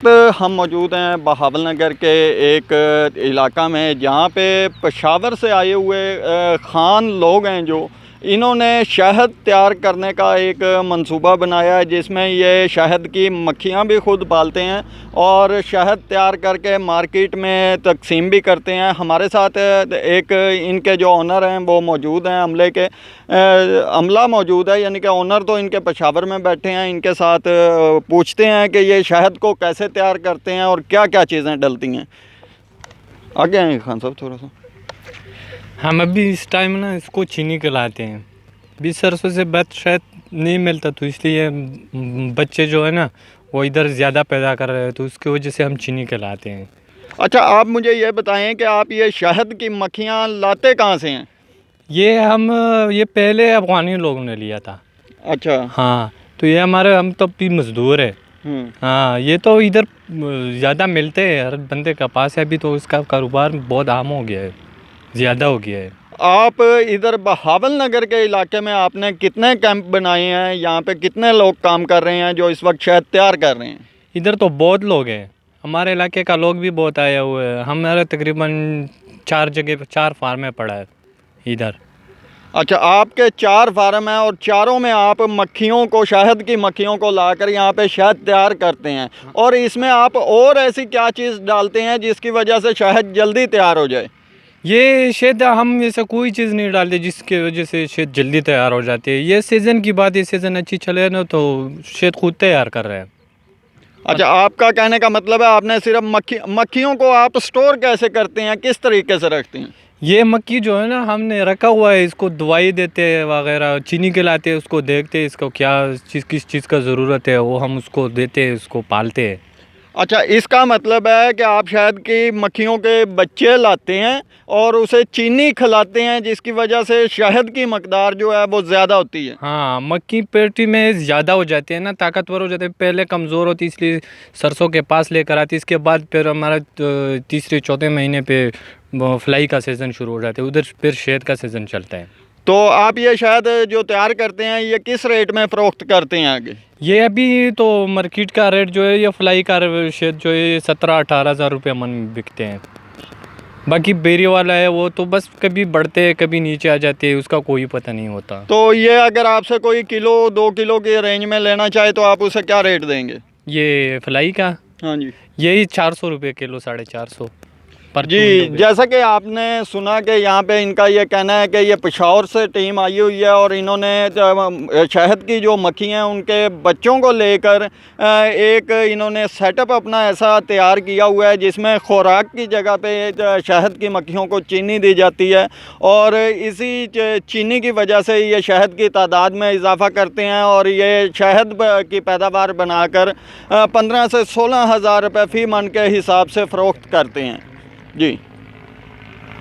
ہم موجود ہیں بہاول نگر کے ایک علاقہ میں جہاں پہ پشاور سے آئے ہوئے خان لوگ ہیں جو انہوں نے شہد تیار کرنے کا ایک منصوبہ بنایا ہے جس میں یہ شہد کی مکھیاں بھی خود پالتے ہیں اور شہد تیار کر کے مارکیٹ میں تقسیم بھی کرتے ہیں۔ ہمارے ساتھ ایک ان کے جو آنر ہیں وہ موجود ہیں، عملہ موجود ہے، یعنی کہ آنر تو ان کے پشاور میں بیٹھے ہیں۔ ان کے ساتھ پوچھتے ہیں کہ یہ شہد کو کیسے تیار کرتے ہیں اور کیا کیا چیزیں ڈلتی ہیں۔ آگے آئیں خان صاحب تھوڑا سا۔ ہم ابھی اس ٹائم نا اس کو چینی کھلاتے ہیں، 20 سرسوں سے بعد شاید نہیں ملتا، تو اس لیے بچے جو ہے نا وہ ادھر زیادہ پیدا کر رہے ہیں، تو اس کی وجہ سے ہم چینی کھلاتے ہیں۔ اچھا، آپ مجھے یہ بتائیں کہ آپ یہ شہد کی مکھیاں لاتے کہاں سے ہیں؟ یہ پہلے افغانی لوگوں نے لیا تھا۔ اچھا، ہاں، تو یہ ہم تو بھی مزدور ہے۔ ہاں، یہ تو ادھر زیادہ ملتے ہیں، ہر بندے کا پاس ہے، ابھی تو اس کا کاروبار بہت عام ہو گیا ہے، زیادہ ہو گیا ہے۔ آپ ادھر بہاول نگر کے علاقے میں آپ نے کتنے کیمپ بنائے ہیں؟ یہاں پہ کتنے لوگ کام کر رہے ہیں جو اس وقت شہد تیار کر رہے ہیں؟ ادھر تو بہت لوگ ہیں، ہمارے علاقے کا لوگ بھی بہت آئے ہوئے ہیں۔ ہمارے تقریباً 4 فارمیں پڑا ہے ادھر۔ اچھا، آپ کے 4 فارم ہیں اور چاروں میں آپ مکھیوں کو، شہد کی مکھیوں کو لا کر یہاں پہ شہد تیار کرتے ہیں، اور اس میں آپ اور ایسی کیا چیز ڈالتے ہیں جس کی وجہ سے شہد جلدی تیار ہو جائے؟ یہ شہد ہم ایسا کوئی چیز نہیں ڈالتے جس کی وجہ سے شہد جلدی تیار ہو جاتی ہے۔ یہ سیزن کی بات ہے، سیزن اچھی چلے نا تو شہد خود تیار کر رہے ہیں۔ اچھا، آپ کا کہنے کا مطلب ہے آپ نے صرف مکھیوں کو آپ سٹور کیسے کرتے ہیں، کس طریقے سے رکھتے ہیں؟ یہ مکھی جو ہے نا ہم نے رکھا ہوا ہے، اس کو دوائی دیتے ہیں وغیرہ، چینی کھلاتے ہیں، اس کو دیکھتے ہیں اس کو کس چیز کا ضرورت ہے، وہ ہم اس کو دیتے ہیں، اس کو پالتے ہیں۔ اچھا، اس کا مطلب ہے کہ آپ شہد کی مکھیوں کے بچے لاتے ہیں اور اسے چینی کھلاتے ہیں جس کی وجہ سے شہد کی مقدار جو ہے وہ زیادہ ہوتی ہے۔ ہاں، مکھی پیٹی میں زیادہ ہو جاتی ہے نا، طاقتور ہو جاتے ہیں، پہلے کمزور ہوتی اس لیے سرسوں کے پاس لے کر آتی، اس کے بعد پھر ہمارا 3-4 مہینے پہ فلائی کا سیزن شروع ہو جاتا ہے، ادھر پھر شہد کا سیزن چلتا ہے۔ تو آپ یہ شہد جو تیار کرتے ہیں یہ کس ریٹ میں فروخت کرتے ہیں آگے؟ یہ ابھی تو مارکیٹ کا ریٹ جو ہے، یہ فلائی کا شہد جو ہے یہ 17-18 ہزار روپے من بکتے ہیں۔ باقی بیری والا ہے وہ تو بس کبھی بڑھتے ہیں کبھی نیچے آ جاتے ہیں، اس کا کوئی پتہ نہیں ہوتا۔ تو یہ اگر آپ سے کوئی 1-2 کلو کی رینج میں لینا چاہے تو آپ اسے کیا ریٹ دیں گے؟ یہ فلائی کا ہاں جی، یہی 400 روپے کلو، 450 جی۔ جیسا کہ آپ نے سنا کہ یہاں پہ ان کا یہ کہنا ہے کہ یہ پشاور سے ٹیم آئی ہوئی ہے اور انہوں نے شہد کی جو مکھی ہیں ان کے بچوں کو لے کر ایک انہوں نے سیٹ اپ اپنا ایسا تیار کیا ہوا ہے جس میں خوراک کی جگہ پہ شہد کی مکھیوں کو چینی دی جاتی ہے، اور اسی چینی کی وجہ سے یہ شہد کی تعداد میں اضافہ کرتے ہیں اور یہ شہد کی پیداوار بنا کر 15 سے 16 ہزار روپے فی من کے حساب سے فروخت کرتے ہیں۔ جی۔